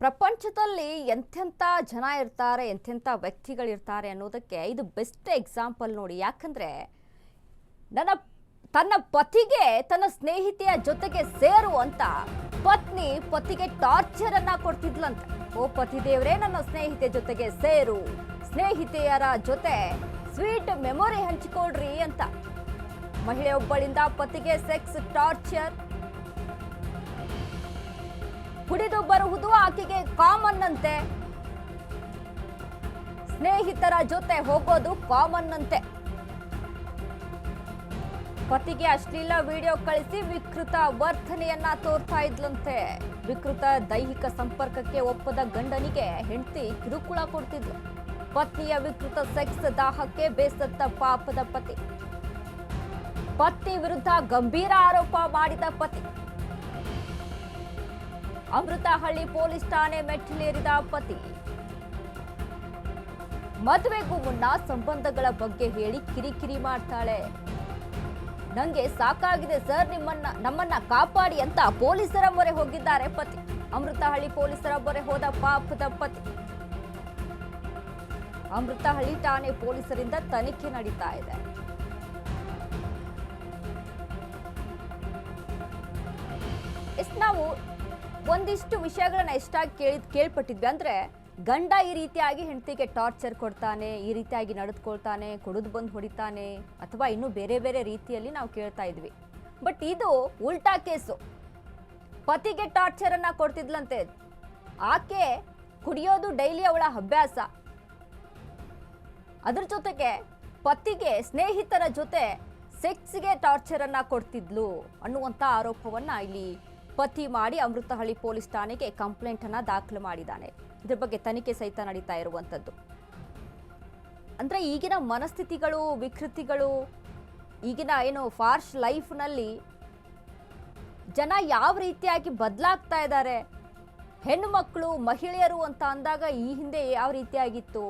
ಪ್ರಪಂಚದಲ್ಲಿ ಎಂತೆಂಥ ಜನ ಇರ್ತಾರೆ, ಎಂತೆಂಥ ವ್ಯಕ್ತಿಗಳಿರ್ತಾರೆ ಅನ್ನೋದಕ್ಕೆ ಇದು ಬೆಸ್ಟ್ ಎಕ್ಸಾಂಪಲ್ ನೋಡಿ. ಯಾಕಂದ್ರೆ ತನ್ನ ಪತಿಗೆ ತನ್ನ ಸ್ನೇಹಿತೆಯ ಜೊತೆಗೆ ಸೇರು ಅಂತ ಪತ್ನಿ ಪತಿಗೆ ಟಾರ್ಚರ್ ಅನ್ನ ಕೊಡ್ತಿದ್ಲಂತೆ. ಓ ಪತಿ ದೇವರೇ, ನನ್ನ ಸ್ನೇಹಿತೆ ಜೊತೆಗೆ ಸೇರು, ಸ್ನೇಹಿತೆಯರ ಜೊತೆ ಸ್ವೀಟ್ ಮೆಮೊರಿ ಹಂಚಿಕೊಳ್ರಿ ಅಂತ ಮಹಿಳೆಯೊಬ್ಬಳಿಂದ ಪತಿಗೆ ಸೆಕ್ಸ್ ಟಾರ್ಚರ್. ಕುಡಿದು ಬರುವುದು ಆಕೆಗೆ ಕಾಮನ್ ಅಂತೆ, ಸ್ನೇಹಿತರ ಜೊತೆ ಹೋಗೋದು ಕಾಮನ್ ಅಂತೆ. ಪತಿಗೆ ಅಶ್ಲೀಲ ವಿಡಿಯೋ ಕಳಿಸಿ ವಿಕೃತ ವರ್ತನೆಯನ್ನ ತೋರ್ತಾ ಇದ್ಲಂತೆ. ವಿಕೃತ ದೈಹಿಕ ಸಂಪರ್ಕಕ್ಕೆ ಒಪ್ಪದ ಗಂಡನಿಗೆ ಹೆಂಡತಿ ಕಿರುಕುಳ ಕೊಡ್ತಿದ್ಲು. ಪತ್ನಿಯ ವಿಕೃತ ಸೆಕ್ಸ್ ದಾಹಕ್ಕೆ ಬೇಸತ್ತ ಪಾಪದ ಪತಿ. ಪತ್ನಿ ವಿರುದ್ಧ ಗಂಭೀರ ಆರೋಪ ಮಾಡಿದ ಪತಿ. ಅಮೃತಹಳ್ಳಿ ಪೊಲೀಸ್ ಠಾಣೆ ಮೆಟ್ಟಿಲೇರಿದ ಪತಿ. ಮದುವೆಗೂ ಮುನ್ನ ಸಂಬಂಧಗಳ ಬಗ್ಗೆ ಹೇಳಿ ಕಿರಿಕಿರಿ ಮಾಡ್ತಾಳೆ. ನಂಗೆ ಸಾಕಾಗಿದೆ ಸರ್, ನಮ್ಮನ್ನ ಕಾಪಾಡಿ ಅಂತ ಪೊಲೀಸರ ಮೊರೆ ಹೋಗಿದ್ದಾರೆ ಪತಿ. ಅಮೃತಹಳ್ಳಿ ಪೊಲೀಸರ ಮೊರೆ ಹೋದ ಪಾಪದ ಪತಿ. ಅಮೃತಹಳ್ಳಿ ಠಾಣೆ ಪೊಲೀಸರಿಂದ ತನಿಖೆ ನಡೀತಾ ಇದೆ. ನಾವು ಒಂದಿಷ್ಟು ವಿಷಯಗಳನ್ನ ಎಷ್ಟಾಗಿ ಕೇಳ್ಪಟ್ಟಿದ್ವಿ ಅಂದ್ರೆ, ಗಂಡ ಈ ರೀತಿಯಾಗಿ ಹೆಂಡತಿಗೆ ಟಾರ್ಚರ್ ಕೊಡ್ತಾನೆ, ಈ ರೀತಿಯಾಗಿ ನಡೆದುಕೊಳ್ತಾನೆ, ಕುಡಿದು ಬಂದು ಹೊಡಿತಾನೆ, ಅಥವಾ ಇನ್ನೂ ಬೇರೆ ಬೇರೆ ರೀತಿಯಲ್ಲಿ ನಾವು ಕೇಳ್ತಾ ಇದ್ವಿ. ಬಟ್ ಇದು ಉಲ್ಟಾ ಕೇಸು. ಪತಿಗೆ ಟಾರ್ಚರ್ ಅನ್ನ ಕೊಡ್ತಿದ್ಲಂತೆ. ಆಕೆ ಕುಡಿಯೋದು ಡೈಲಿ ಅವಳ ಅಭ್ಯಾಸ. ಅದ್ರ ಜೊತೆಗೆ ಪತಿಗೆ ಸ್ನೇಹಿತರ ಜೊತೆ ಸೆಕ್ಸ್ಗೆ ಟಾರ್ಚರ್ ಅನ್ನ ಕೊಡ್ತಿದ್ಲು ಅನ್ನುವಂಥ ಆರೋಪವನ್ನ ಇಲ್ಲಿ ಪತಿ ಮಾಡಿ ಅಮೃತಹಳ್ಳಿ ಪೊಲೀಸ್ ಠಾಣೆಗೆ ಕಂಪ್ಲೇಂಟ್ ಅನ್ನ ದಾಖಲು ಮಾಡಿದ್ದಾನೆ. ಇದ್ರ ಬಗ್ಗೆ ತನಿಖೆ ಸಹಿತ ನಡೀತಾ ಇರುವಂಥದ್ದು. ಅಂದ್ರೆ ಈಗಿನ ಮನಸ್ಥಿತಿಗಳು, ವಿಕೃತಿಗಳು, ಈಗಿನ ಏನು ಫಾರ್ಶ್ ಲೈಫ್ನಲ್ಲಿ ಜನ ಯಾವ ರೀತಿಯಾಗಿ ಬದಲಾಗ್ತಾ ಇದ್ದಾರೆ, ಹೆಣ್ಣು ಮಕ್ಕಳು, ಮಹಿಳೆಯರು ಅಂತ ಅಂದಾಗ ಈ ಹಿಂದೆ ಯಾವ ರೀತಿಯಾಗಿತ್ತು,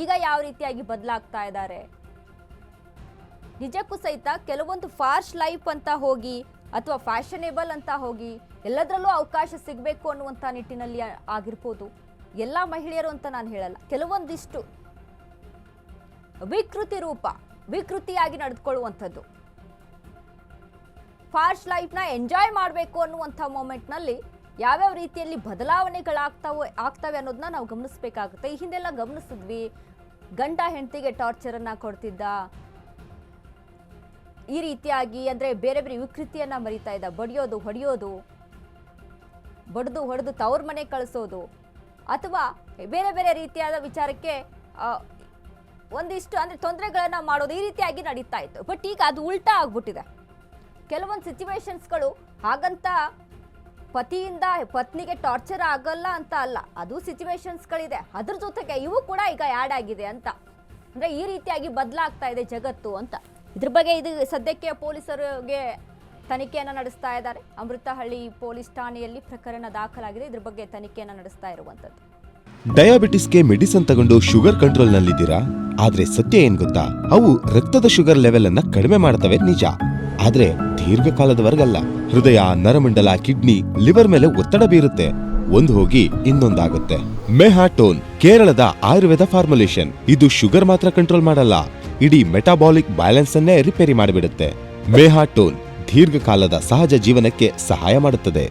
ಈಗ ಯಾವ ರೀತಿಯಾಗಿ ಬದಲಾಗ್ತಾ ಇದ್ದಾರೆ. ನಿಜಕ್ಕೂ ಸಹಿತ ಕೆಲವೊಂದು ಫಾರ್ಶ್ ಲೈಫ್ ಅಂತ ಹೋಗಿ ಅಥವಾ ಫ್ಯಾಷನೇಬಲ್ ಅಂತ ಹೋಗಿ ಎಲ್ಲದರಲ್ಲೂ ಅವಕಾಶ ಸಿಗಬೇಕು ಅನ್ನುವಂಥ ನಿಟ್ಟಿನಲ್ಲಿ ಆಗಿರ್ಬೋದು. ಎಲ್ಲ ಮಹಿಳೆಯರು ಅಂತ ನಾನು ಹೇಳಲ್ಲ, ಕೆಲವೊಂದಿಷ್ಟು ವಿಕೃತಿಯಾಗಿ ನಡೆದುಕೊಳ್ಳುವಂಥದ್ದು, ಫಾರ್ಶ್ ಲೈಫ್ನ ಎಂಜಾಯ್ ಮಾಡಬೇಕು ಅನ್ನುವಂಥ ಮೂಮೆಂಟ್ನಲ್ಲಿ ಯಾವ್ಯಾವ ರೀತಿಯಲ್ಲಿ ಆಗ್ತವೆ ಅನ್ನೋದನ್ನ ನಾವು ಗಮನಿಸಬೇಕಾಗುತ್ತೆ. ಈ ಹಿಂದೆಲ್ಲ ಗಮನಿಸಿದ್ವಿ, ಗಂಡ ಹೆಂಡತಿಗೆ ಟಾರ್ಚರ್ ಅನ್ನ ಕೊಡ್ತಿದ್ದ, ಈ ರೀತಿಯಾಗಿ ಅಂದ್ರೆ ಬೇರೆ ಬೇರೆ ವಿಕೃತಿಯನ್ನ ಮರಿತಾ ಇದ್ದ, ಬಡಿಯೋದು, ಹೊಡೆಯೋದು, ಹೊಡೆದು ತವ್ರ ಮನೆ ಕಳಿಸೋದು, ಅಥವಾ ಬೇರೆ ಬೇರೆ ರೀತಿಯಾದ ವಿಚಾರಕ್ಕೆ ಒಂದಿಷ್ಟು ಅಂದ್ರೆ ತೊಂದರೆಗಳನ್ನ ಮಾಡೋದು, ಈ ರೀತಿಯಾಗಿ ನಡೀತಾ ಇತ್ತು. ಬಟ್ ಈಗ ಅದು ಉಲ್ಟಾ ಆಗ್ಬಿಟ್ಟಿದೆ. ಕೆಲವೊಂದು ಸಿಚುವೇಶನ್ಸ್ಗಳು ಹಾಗಂತ ಪತಿಯಿಂದ ಪತ್ನಿಗೆ ಟಾರ್ಚರ್ ಆಗಲ್ಲ ಅಂತ ಅಲ್ಲ, ಅದು ಸಿಚುವೇಶನ್ಸ್ಗಳಿದೆ. ಅದ್ರ ಜೊತೆಗೆ ಇವು ಕೂಡ ಈಗ ಆ್ಯಡ್ ಆಗಿದೆ ಅಂತ, ಅಂದ್ರೆ ಈ ರೀತಿಯಾಗಿ ಬದಲಾಗ್ತಾ ಇದೆ ಜಗತ್ತು ಅಂತ. ಇದ್ರ ಬಗ್ಗೆ ಇದು ಸದ್ಯಕ್ಕೆ ಪೊಲೀಸರಿಗೆ ತನಿಖೆಯನ್ನು ನಡೆಸ್ತಾ ಇದ್ದಾರೆ. ಅಮೃತಹಳ್ಳಿ ಪೊಲೀಸ್ ಠಾಣೆಯಲ್ಲಿ ಪ್ರಕರಣ ದಾಖಲಾಗಿದೆ. ಇದ್ರ ಬಗ್ಗೆ ತನಿಖೆಯನ್ನು ನಡೆಸ್ತಾ ಇರುವಂತದ್ದು. ಡಯಾಬಿಟಿಸ್ಗೆ ಮೆಡಿಸಿನ್ ತಗೊಂಡು ಶುಗರ್ ಕಂಟ್ರೋಲ್ ನಲ್ಲಿದ್ದೀರಾ? ಆದ್ರೆ ಸತ್ಯ ಏನ್ ಗೊತ್ತಾ, ಅವು ರಕ್ತದ ಶುಗರ್ ಲೆವೆಲ್ ಅನ್ನ ಕಡಿಮೆ ಮಾಡ್ತವೆ ನಿಜ, ಆದ್ರೆ ದೀರ್ಘಕಾಲದವರೆಗಲ್ಲ. ಹೃದಯ, ನರಮಂಡಲ, ಕಿಡ್ನಿ, ಲಿವರ್ ಮೇಲೆ ಒತ್ತಡ ಬೀರುತ್ತೆ. ಒಂದು ಹೋಗಿ ಇನ್ನೊಂದಾಗುತ್ತೆ. ಮೆಹಾಟೋನ್ ಕೇರಳದ ಆಯುರ್ವೇದ ಫಾರ್ಮುಲೇಷನ್. ಇದು ಶುಗರ್ ಮಾತ್ರ ಕಂಟ್ರೋಲ್ ಮಾಡಲ್ಲ, ಇಡೀ ಮೆಟಾಬಾಲಿಕ್ ಬ್ಯಾಲೆನ್ಸ್ ಅನ್ನೇ ರಿಪೇರಿ ಮಾಡಿಬಿಡುತ್ತೆ. ಮೆಹಾಟೋನ್ ದೀರ್ಘಕಾಲದ ಸಹಜ ಜೀವನಕ್ಕೆ ಸಹಾಯ ಮಾಡುತ್ತದೆ.